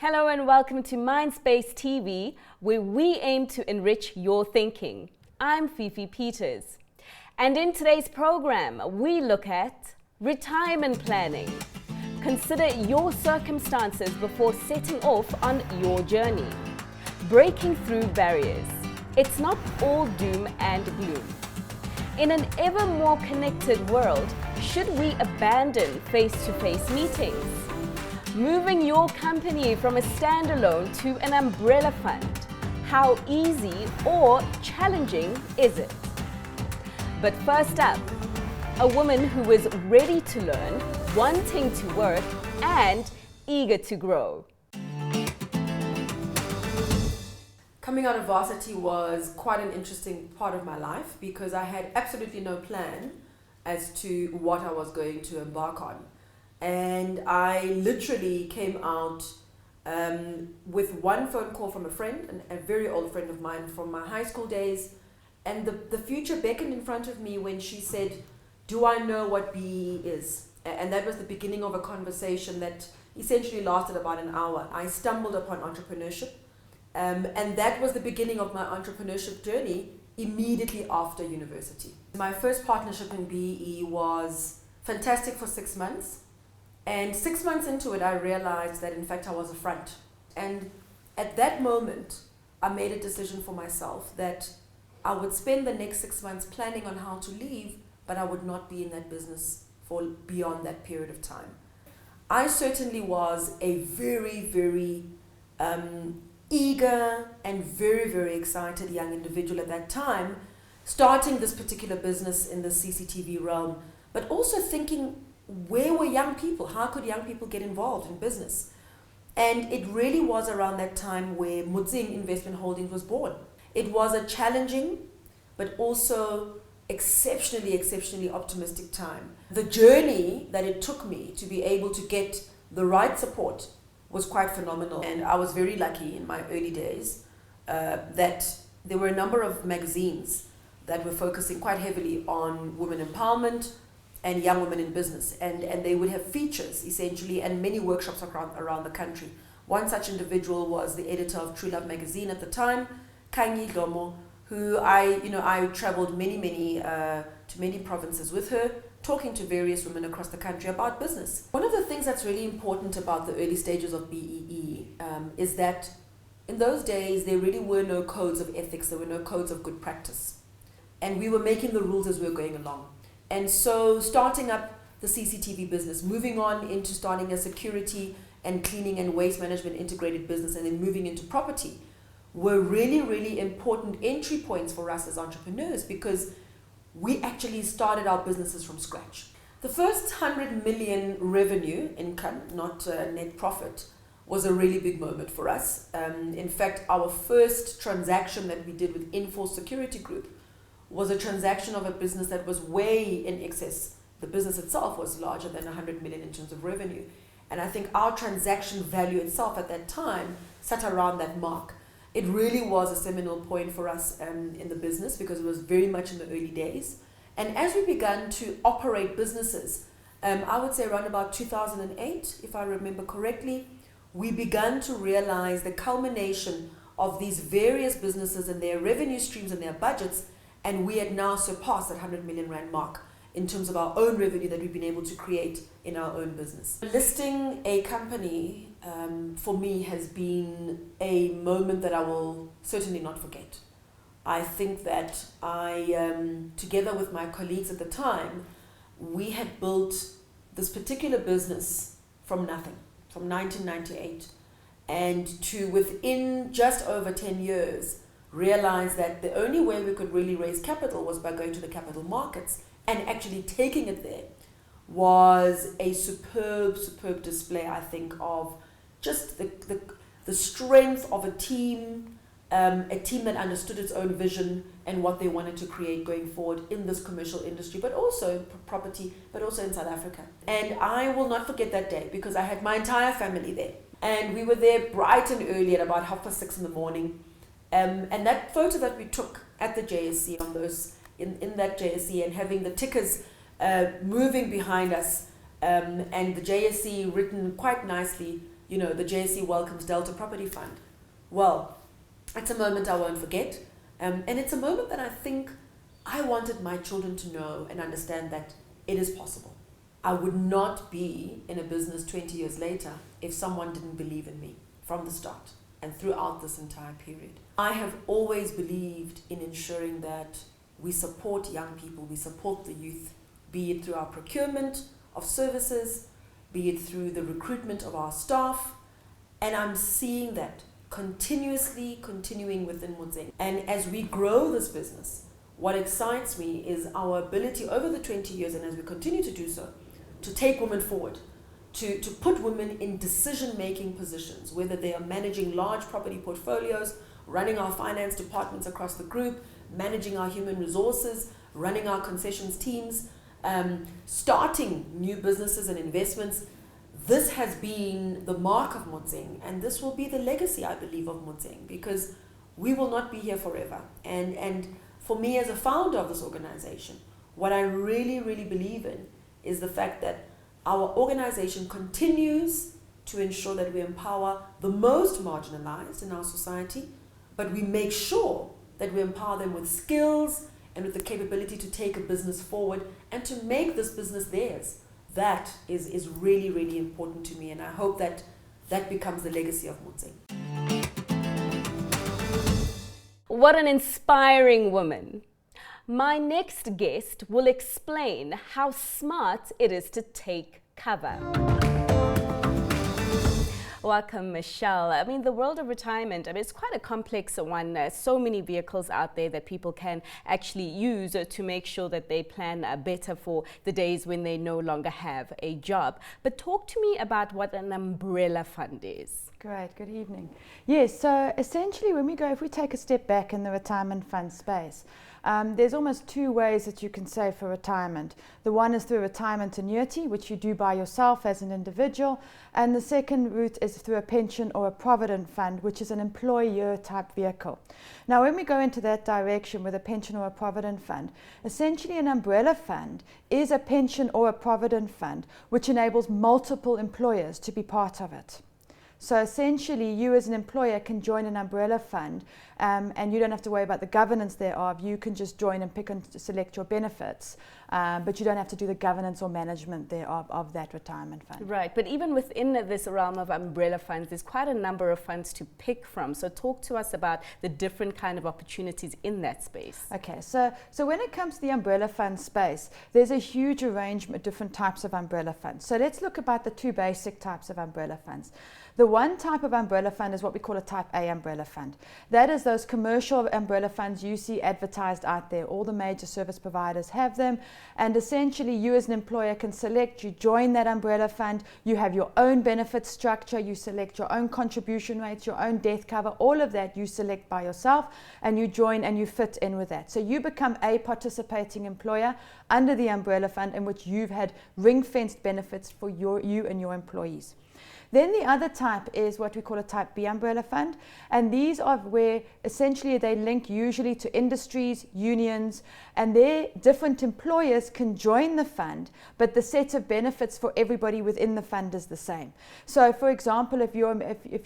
Hello and welcome to MindSpace TV, where we aim to enrich your thinking. I'm Fifi Peters. And in today's program, we look at retirement planning. Consider your circumstances before setting off on your journey. Breaking through barriers. It's not all doom and gloom. In an ever more connected world, should we abandon face-to-face meetings? Moving your company from a standalone to an umbrella fund. How easy or challenging is it? But first up, a woman who is ready to learn, wanting to work, and eager to grow. Coming out of varsity was quite an interesting part of my life because I had absolutely no plan as to what I was going to embark on. And I literally came out with one phone call from a friend, a very old friend of mine from my high school days. And the future beckoned in front of me when she said, "Do I know what BE is?" And that was the beginning of a conversation that essentially lasted about an hour. I stumbled upon entrepreneurship. And that was the beginning of my entrepreneurship journey immediately after university. My first partnership in BE was fantastic for 6 months. And 6 months into it, I realized that in fact I was a front. And at that moment, I made a decision for myself that I would spend the next 6 months planning on how to leave, but I would not be in that business for beyond that period of time. I certainly was a very, very eager and very, very excited young individual at that time, starting this particular business in the CCTV realm, but also thinking, where were young people? How could young people get involved in business? And it really was around that time where Motseng Investment Holdings was born. It was a challenging, but also exceptionally optimistic time. The journey that it took me to be able to get the right support was quite phenomenal. And I was very lucky in my early days that there were a number of magazines that were focusing quite heavily on women empowerment and young women in business. And they would have features essentially and many workshops around the country. One such individual was the editor of True Love magazine at the time, Kangi Lomo, who I traveled to many provinces with her, talking to various women across the country about business. One of the things that's really important about the early stages of BEE is that in those days there really were no codes of ethics, there were no codes of good practice. And we were making the rules as we were going along. And so starting up the CCTV business, moving on into starting a security and cleaning and waste management integrated business, and then moving into property were really, really important entry points for us as entrepreneurs because we actually started our businesses from scratch. The first 100 million revenue income, not net profit, was a really big moment for us. In fact, our first transaction that we did with Inforce Security Group was a transaction of a business that was way in excess. The business itself was larger than 100 million in terms of revenue. And I think our transaction value itself at that time sat around that mark. It really was a seminal point for us in the business because it was very much in the early days. And as we began to operate businesses, I would say around about 2008, if I remember correctly, we began to realize the culmination of these various businesses and their revenue streams and their budgets, and we had now surpassed that 100 million rand mark in terms of our own revenue that we've been able to create in our own business. Listing a company for me has been a moment that I will certainly not forget. I think that together with my colleagues at the time, we had built this particular business from nothing, from 1998, and to within just over 10 years, realize that the only way we could really raise capital was by going to the capital markets, and actually taking it there was a superb display, I think, of just the strength of a team that understood its own vision and what they wanted to create going forward in this commercial industry, but also property, but also in South Africa. And I will not forget that day because I had my entire family there. And we were there bright and early at about 6:30 in the morning. And that photo that we took at the JSC in that JSC and having the tickers moving behind us and the JSC written quite nicely, the JSE welcomes Delta Property Fund. Well, it's a moment I won't forget. And it's a moment that I think I wanted my children to know and understand that it is possible. I would not be in a business 20 years later if someone didn't believe in me from the start and throughout this entire period. I have always believed in ensuring that we support young people, we support the youth, be it through our procurement of services, be it through the recruitment of our staff, and I'm seeing that continuing within Motseng. And as we grow this business, what excites me is our ability over the 20 years, and as we continue to do so, to take women forward, to put women in decision-making positions, whether they are managing large property portfolios, running our finance departments across the group, managing our human resources, running our concessions teams, starting new businesses and investments. This has been the mark of Motseng, and this will be the legacy, I believe, of Motseng, because we will not be here forever. And for me as a founder of this organization, what I really, really believe in is the fact that our organization continues to ensure that we empower the most marginalized in our society, but we make sure that we empower them with skills and with the capability to take a business forward and to make this business theirs. That is really, really important to me, and I hope that that becomes the legacy of Motseng. What an inspiring woman. My next guest will explain how smart it is to take cover. Welcome, Michelle. I mean, the world of retirement, it's quite a complex one. So many vehicles out there that people can actually use to make sure that they plan better for the days when they no longer have a job. But talk to me about what an umbrella fund is. Great, good evening. Yes, so essentially if we take a step back in the retirement fund space, there's almost two ways that you can save for retirement. The one is through retirement annuity, which you do by yourself as an individual, and the second route is through a pension or a provident fund, which is an employer type vehicle. Now, when we go into that direction with a pension or a provident fund, essentially an umbrella fund is a pension or a provident fund which enables multiple employers to be part of it. So essentially, you as an employer can join an umbrella fund, and you don't have to worry about the governance thereof. You can just join and pick and select your benefits, but you don't have to do the governance or management thereof of that retirement fund. Right, but even within this realm of umbrella funds, there's quite a number of funds to pick from. So talk to us about the different kind of opportunities in that space. Okay, so when it comes to the umbrella fund space, there's a huge arrangement of different types of umbrella funds. So let's look about the two basic types of umbrella funds. The one type of umbrella fund is what we call a type A umbrella fund. That is those commercial umbrella funds you see advertised out there. All the major service providers have them, and essentially you as an employer can select, you join that umbrella fund, you have your own benefit structure, you select your own contribution rates, your own death cover, all of that you select by yourself, and you join and you fit in with that. So you become a participating employer under the umbrella fund in which you've had ring-fenced benefits for you and your employees. Then the other type is what we call a type B umbrella fund, and these are where essentially they link usually to industries, unions, and their different employers can join the fund, but the set of benefits for everybody within the fund is the same. So for example, if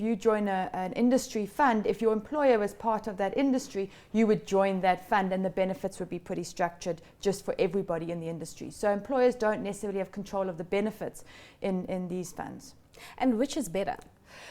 you join an industry fund, if your employer is part of that industry, you would join that fund and the benefits would be pretty structured just for everybody in the industry. So employers don't necessarily have control of the benefits in these funds. And which is better?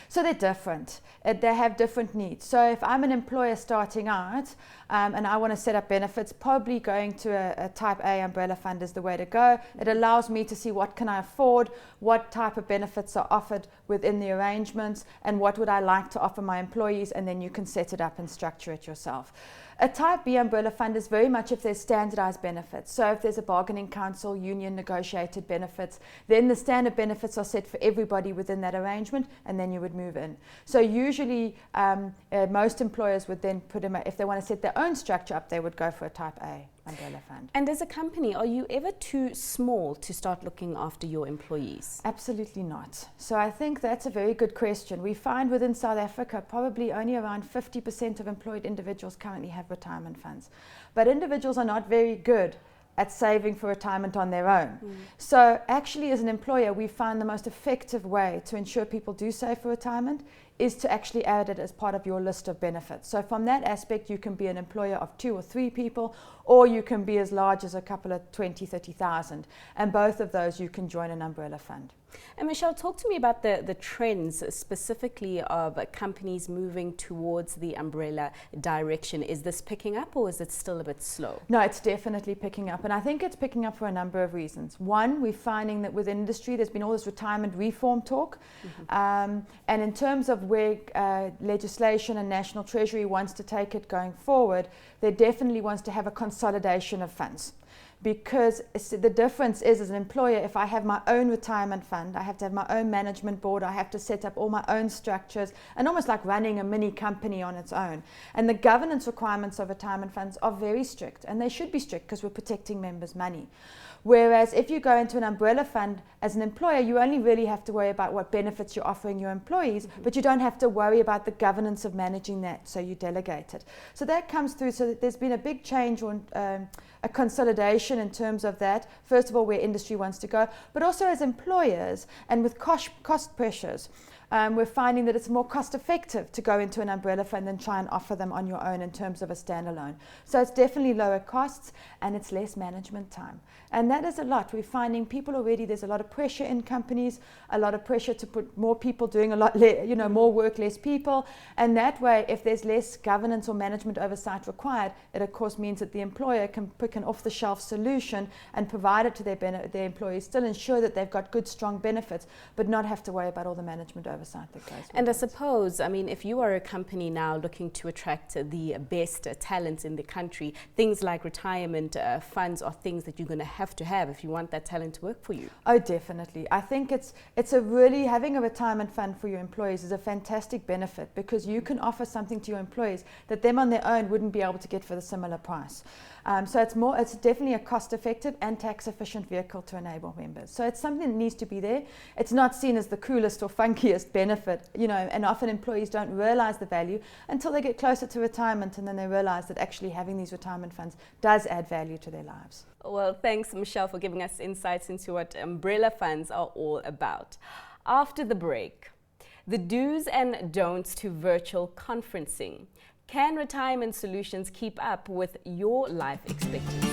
So they're different. They have different needs. So if I'm an employer starting out and I want to set up benefits, probably going to a type A umbrella fund is the way to go. It allows me to see what can I afford, what type of benefits are offered within the arrangements, and what would I like to offer my employees, and then you can set it up and structure it yourself. A type B umbrella fund is very much if there's standardized benefits. So if there's a bargaining council, union negotiated benefits, then the standard benefits are set for everybody within that arrangement, and then you would move in. So usually most employers would then put in, if they want to set their own structure up, they would go for a type A umbrella fund. And as a company, are you ever too small to start looking after your employees? Absolutely not. So I think that's a very good question. We find within South Africa probably only around 50% of employed individuals currently have retirement funds. But individuals are not very good at saving for retirement on their own. So actually, as an employer, we find the most effective way to ensure people do save for retirement is to actually add it as part of your list of benefits. So from that aspect, you can be an employer of 2 or 3 people, or you can be as large as a couple of 20, 30,000. And both of those, you can join an umbrella fund. And Michelle, talk to me about the trends specifically of companies moving towards the umbrella direction. Is this picking up, or is it still a bit slow? No, it's definitely picking up. And I think it's picking up for a number of reasons. One, we're finding that with industry, there's been all this retirement reform talk. And in terms of where legislation and National Treasury wants to take it going forward, there definitely wants to have a consolidation of funds. Because the difference is, as an employer, if I have my own retirement fund, I have to have my own management board, I have to set up all my own structures, and almost like running a mini company on its own. And the governance requirements of retirement funds are very strict, and they should be strict because we're protecting members' money. Whereas if you go into an umbrella fund as an employer, you only really have to worry about what benefits you're offering your employees, but you don't have to worry about the governance of managing that, so you delegate it. So that comes through, so that there's been a big change on a consolidation in terms of that, first of all, where industry wants to go, but also as employers and with cost pressures. We're finding that it's more cost effective to go into an umbrella fund than try and offer them on your own in terms of a standalone. So it's definitely lower costs and it's less management time. And that is a lot. We're finding people already, there's a lot of pressure in companies, a lot of pressure to put more people doing a lot, more work, less people. And that way, if there's less governance or management oversight required, it of course means that the employer can pick an off-the-shelf solution and provide it to their employees, still ensure that they've got good, strong benefits, but not have to worry about all the management oversight that goes with And it. I suppose, I mean, if you are a company now looking to attract the best talent in the country, things like retirement funds are things that you're going to have if you want that talent to work for you. Oh, definitely. I think it's a really, having a retirement fund for your employees is a fantastic benefit, because you can offer something to your employees that them on their own wouldn't be able to get for the similar price. So it's definitely a cost-effective and tax-efficient vehicle to enable members. So it's something that needs to be there. It's not seen as the coolest or funkiest benefit, and often employees don't realize the value until they get closer to retirement, and then they realize that actually having these retirement funds does add value to their lives. Well, thanks, Michelle, for giving us insights into what umbrella funds are all about. After the break, the do's and don'ts to virtual conferencing. Can retirement solutions keep up with your life expectancy?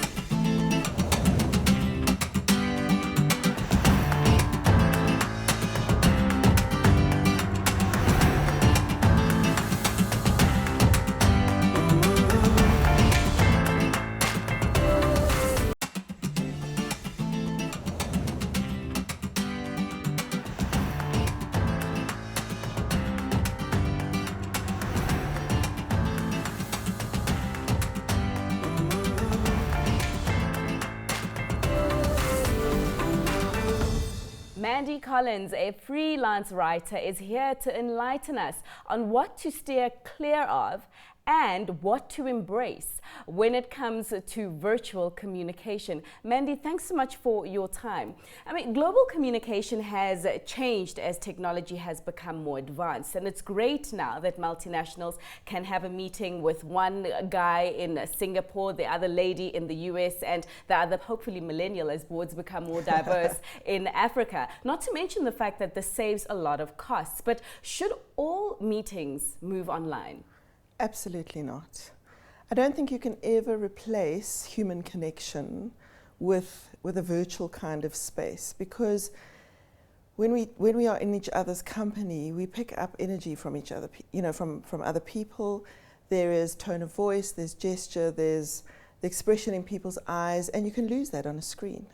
Mandy Collins, a freelance writer, is here to enlighten us on what to steer clear of and what to embrace when it comes to virtual communication. Mandy, thanks so much for your time. I mean, global communication has changed as technology has become more advanced, and it's great now that multinationals can have a meeting with one guy in Singapore, the other lady in the US, and the other, hopefully millennial, as boards become more diverse, in Africa. Not to mention the fact that this saves a lot of costs. But should all meetings move online? Absolutely not. I don't think you can ever replace human connection with a virtual kind of space, because when we are in each other's company, we pick up energy from each other, from other people. There is tone of voice, there's gesture, there's the expression in people's eyes, and you can lose that on a screen.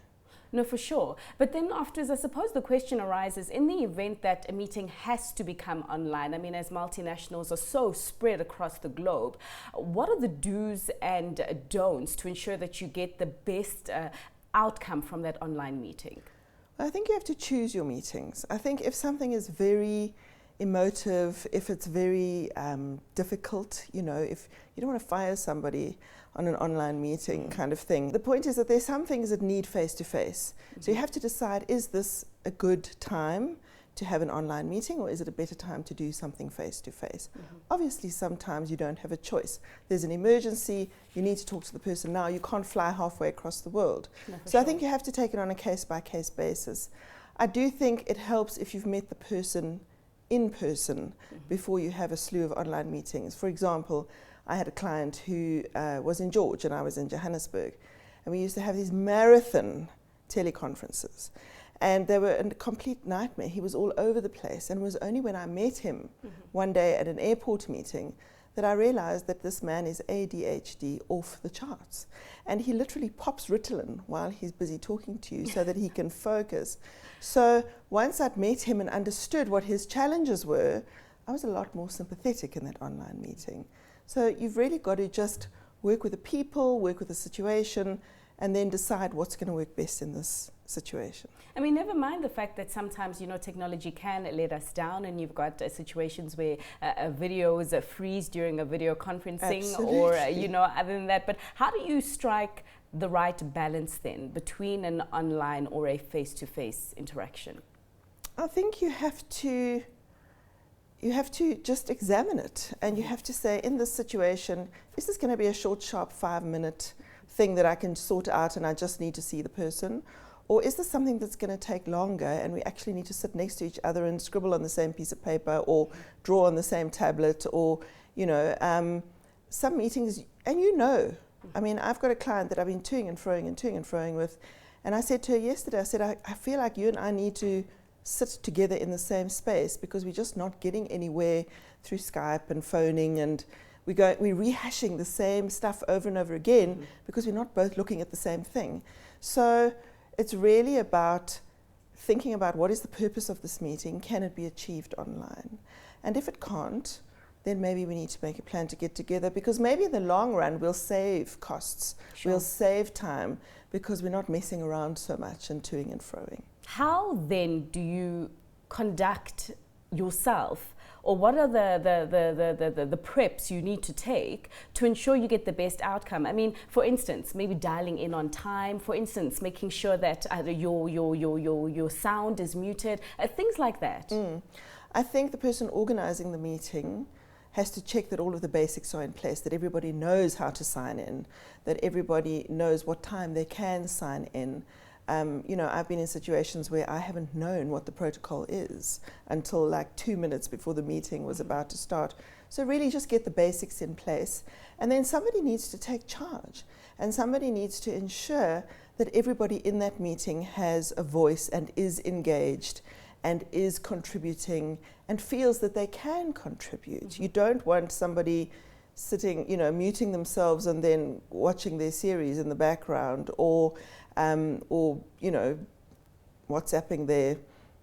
No, for sure. But then afterwards, I suppose the question arises, in the event that a meeting has to become online, I mean, as multinationals are so spread across the globe, what are the do's and don'ts to ensure that you get the best outcome from that online meeting? I think you have to choose your meetings. I think if something is very emotive, if it's very difficult, if you don't want to fire somebody on an online meeting kind of thing. The point is that there's some things that need face-to-face. So you have to decide, is this a good time to have an online meeting, or is it a better time to do something face-to-face? Obviously, sometimes you don't have a choice. There's an emergency, you need to talk to the person now, you can't fly halfway across the world. No, so I think you have to take it on a case-by-case basis. I do think it helps if you've met the person in person before you have a slew of online meetings. For example, I had a client who was in George and I was in Johannesburg, and we used to have these marathon teleconferences. And they were a complete nightmare. He was all over the place, and it was only when I met him one day at an airport meeting that I realized that this man is ADHD off the charts. And he literally pops Ritalin while he's busy talking to you so that he can focus. So once I'd met him and understood what his challenges were, I was a lot more sympathetic in that online meeting. So you've really got to just work with the people, work with the situation, and then decide what's going to work best in this situation. I mean, never mind the fact that sometimes, technology can let us down, and you've got situations where videos freeze during a video conferencing. Absolutely. Or, other than that. But how do you strike the right balance then between an online or a face-to-face interaction? I think you have to just examine it, and you have to say, in this situation, is this going to be a short, sharp 5-minute thing that I can sort out and I just need to see the person? Or is this something that's going to take longer and we actually need to sit next to each other and scribble on the same piece of paper or draw on the same tablet? Or, some meetings, and I mean, I've got a client that I've been toing and froing with, and I said to her yesterday, I feel like you and I need to sit together in the same space because we're just not getting anywhere through Skype and phoning, and we're rehashing the same stuff over and over again because we're not both looking at the same thing. So it's really about thinking about what is the purpose of this meeting, can it be achieved online? And if it can't, then maybe we need to make a plan to get together, because maybe in the long run we'll save costs, we'll save time, because we're not messing around so much and toing and froing. How then do you conduct yourself, or what are the preps you need to take to ensure you get the best outcome? I mean, for instance, maybe dialing in on time, for instance, making sure that your sound is muted, things like that. I think the person organizing the meeting has to check that all of the basics are in place, that everybody knows how to sign in, that everybody knows what time they can sign in. I've been in situations where I haven't known what the protocol is until like 2 minutes before the meeting was about to start. So really just get the basics in place. And then somebody needs to take charge, and somebody needs to ensure that everybody in that meeting has a voice and is engaged and is contributing and feels that they can contribute. You don't want somebody sitting, muting themselves and then watching their series in the background, or WhatsApping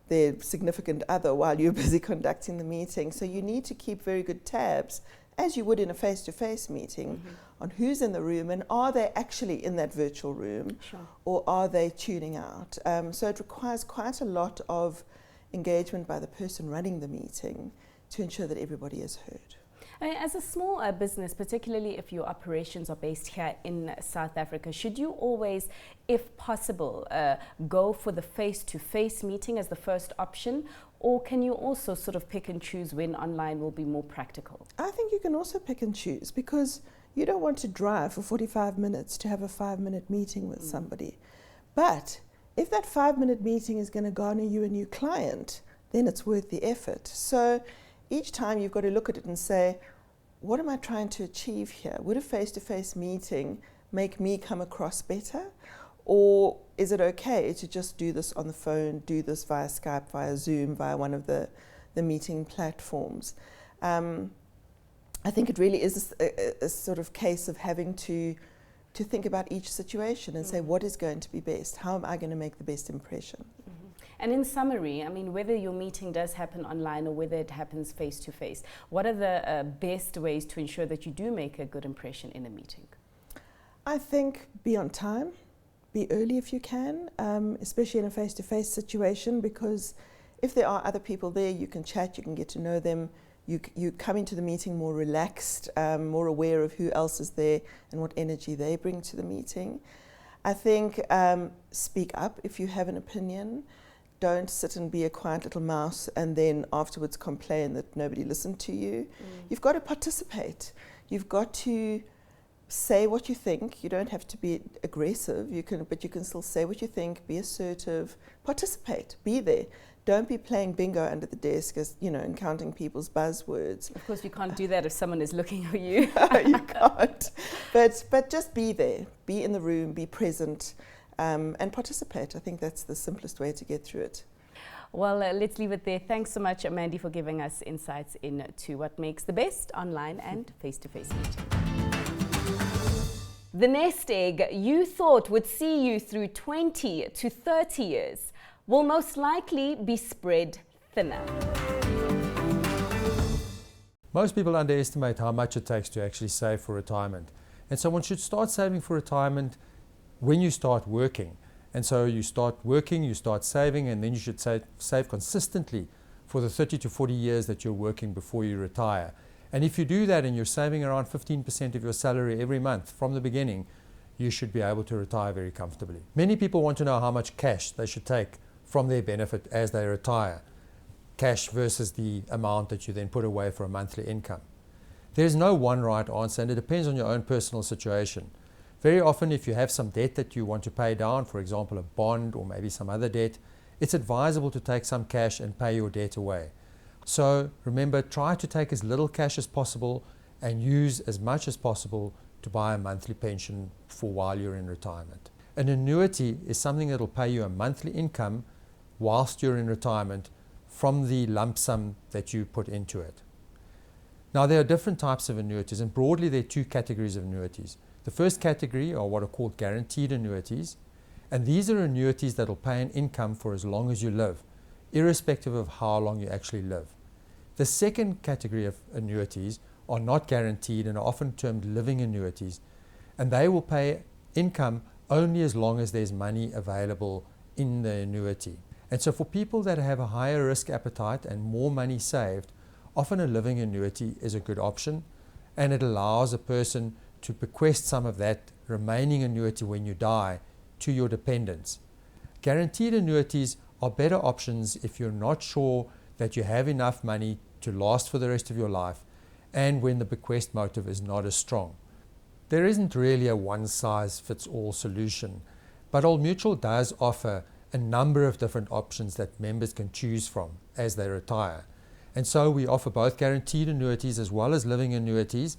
their significant other while you're busy conducting the meeting. So you need to keep very good tabs, as you would in a face-to-face meeting, on who's in the room and are they actually in that virtual room, or are they tuning out. So it requires quite a lot of engagement by the person running the meeting to ensure that everybody is heard. I mean, as a small business, particularly if your operations are based here in South Africa, should you always, if possible, go for the face-to-face meeting as the first option, or can you also sort of pick and choose when online will be more practical? I think you can also pick and choose, because you don't want to drive for 45 minutes to have a 5-minute meeting with somebody. But if that 5-minute meeting is going to garner you a new client, then it's worth the effort. So each time you've got to look at it and say, what am I trying to achieve here? Would a face-to-face meeting make me come across better? Or is it okay to just do this on the phone, do this via Skype, via Zoom, via one of the meeting platforms? I think it really is a sort of case of having to think about each situation and say, what is going to be best? How am I going to make the best impression? And in summary, I mean, whether your meeting does happen online or whether it happens face-to-face, what are the best ways to ensure that you do make a good impression in a meeting? I think be on time, be early if you can, especially in a face-to-face situation, because if there are other people there, you can chat, you can get to know them, you come into the meeting more relaxed, more aware of who else is there and what energy they bring to the meeting. I think speak up if you have an opinion. Don't sit and be a quiet little mouse and then afterwards complain that nobody listened to you. You've got to participate. You've got to say what you think. You don't have to be aggressive, but you can still say what you think, be assertive, participate, be there. Don't be playing bingo under the desk and counting people's buzzwords. Of course, you can't do that if someone is looking at you. You can't. But just be there, be in the room, be present, and participate. I think that's the simplest way to get through it. Well, let's leave it there. Thanks so much, Mandy, for giving us insights into what makes the best online and face-to-face meeting. The nest egg you thought would see you through 20 to 30 years will most likely be spread thinner. Most people underestimate how much it takes to actually save for retirement. And so one should start saving for retirement when you start working. And so you start working, you start saving, and then you should save consistently for the 30 to 40 years that you're working before you retire. And if you do that and you're saving around 15% of your salary every month from the beginning, you should be able to retire very comfortably. Many people want to know how much cash they should take from their benefit as they retire. Cash versus the amount that you then put away for a monthly income. There's no one right answer, and it depends on your own personal situation. Very often, if you have some debt that you want to pay down, for example, a bond or maybe some other debt, it's advisable to take some cash and pay your debt away. So remember, try to take as little cash as possible and use as much as possible to buy a monthly pension for while you're in retirement. An annuity is something that will pay you a monthly income whilst you're in retirement from the lump sum that you put into it. Now, there are different types of annuities, and broadly there are two categories of annuities. The first category are what are called guaranteed annuities, and these are annuities that will pay an income for as long as you live, irrespective of how long you actually live. The second category of annuities are not guaranteed and are often termed living annuities, and they will pay income only as long as there's money available in the annuity. And so for people that have a higher risk appetite and more money saved, often a living annuity is a good option, and it allows a person to bequest some of that remaining annuity when you die to your dependents. Guaranteed annuities are better options if you're not sure that you have enough money to last for the rest of your life and when the bequest motive is not as strong. There isn't really a one-size-fits-all solution, but Old Mutual does offer a number of different options that members can choose from as they retire. And so we offer both guaranteed annuities as well as living annuities,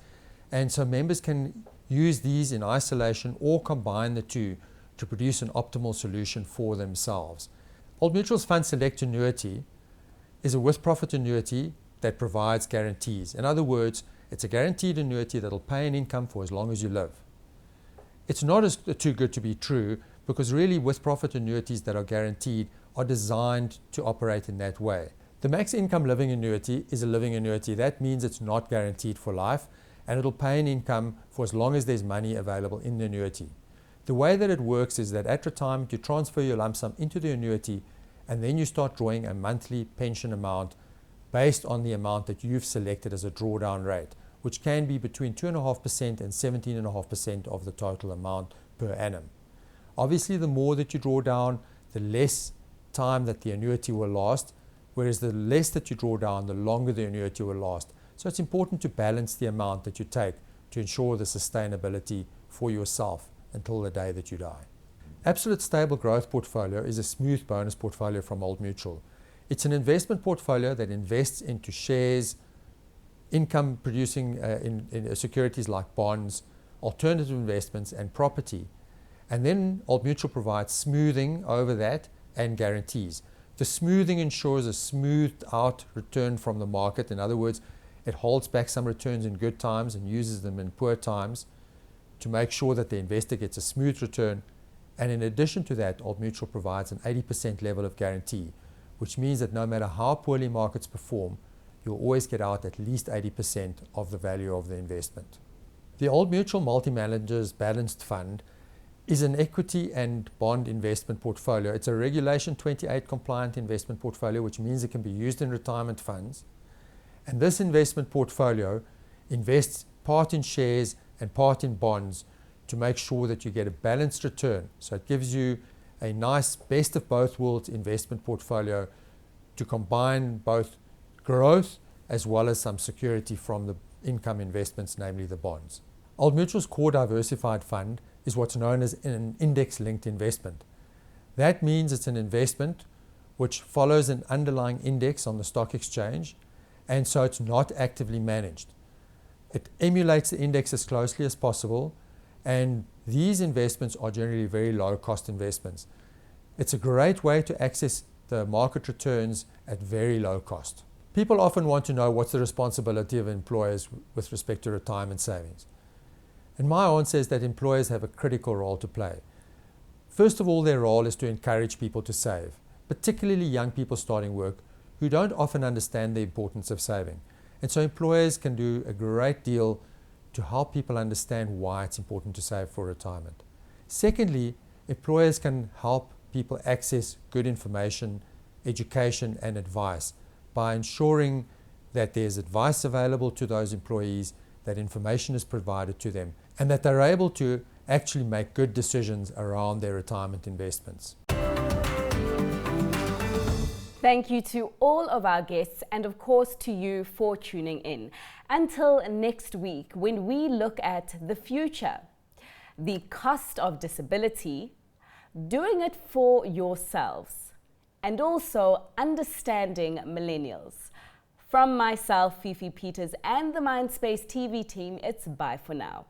and so members can use these in isolation or combine the two to produce an optimal solution for themselves. Old Mutual's Fund Select annuity is a with-profit annuity that provides guarantees. In other words, it's a guaranteed annuity that will pay an income for as long as you live. It's not too good to be true, because really with-profit annuities that are guaranteed are designed to operate in that way. The max income living annuity is a living annuity. That means it's not guaranteed for life, and it'll pay an income for as long as there's money available in the annuity. The way that it works is that at retirement you transfer your lump sum into the annuity, and then you start drawing a monthly pension amount based on the amount that you've selected as a drawdown rate, which can be between 2.5% and 17.5% of the total amount per annum. Obviously, the more that you draw down, the less time that the annuity will last, whereas the less that you draw down, the longer the annuity will last. So it's important to balance the amount that you take to ensure the sustainability for yourself until the day that you die. Absolute Stable Growth Portfolio is a smooth bonus portfolio from Old Mutual. It's an investment portfolio that invests into shares, income producing in securities like bonds, alternative investments and property. And then Old Mutual provides smoothing over that and guarantees. The smoothing ensures a smoothed out return from the market. In other words, it holds back some returns in good times and uses them in poor times to make sure that the investor gets a smooth return. And in addition to that, Old Mutual provides an 80% level of guarantee, which means that no matter how poorly markets perform, you'll always get out at least 80% of the value of the investment. The Old Mutual Multi-Managers Balanced Fund is an equity and bond investment portfolio. It's a Regulation 28 compliant investment portfolio, which means it can be used in retirement funds. And this investment portfolio invests part in shares and part in bonds to make sure that you get a balanced return. So it gives you a nice best of both worlds investment portfolio to combine both growth as well as some security from the income investments, namely the bonds. Old Mutual's core diversified fund is what's known as an index-linked investment. That means it's an investment which follows an underlying index on the stock exchange, and so it's not actively managed. It emulates the index as closely as possible, and these investments are generally very low cost investments. It's a great way to access the market returns at very low cost. People often want to know what's the responsibility of employers with respect to retirement savings. And my answer is that employers have a critical role to play. First of all, their role is to encourage people to save, particularly young people starting work who don't often understand the importance of saving. And so employers can do a great deal to help people understand why it's important to save for retirement. Secondly, employers can help people access good information, education, and advice by ensuring that there's advice available to those employees, that information is provided to them, and that they're able to actually make good decisions around their retirement investments. Thank you to all of our guests and of course to you for tuning in. Until next week, when we look at the future, the cost of disability, doing it for yourselves, and also understanding millennials. From myself, Fifi Peters, and the MindSpace TV team, it's bye for now.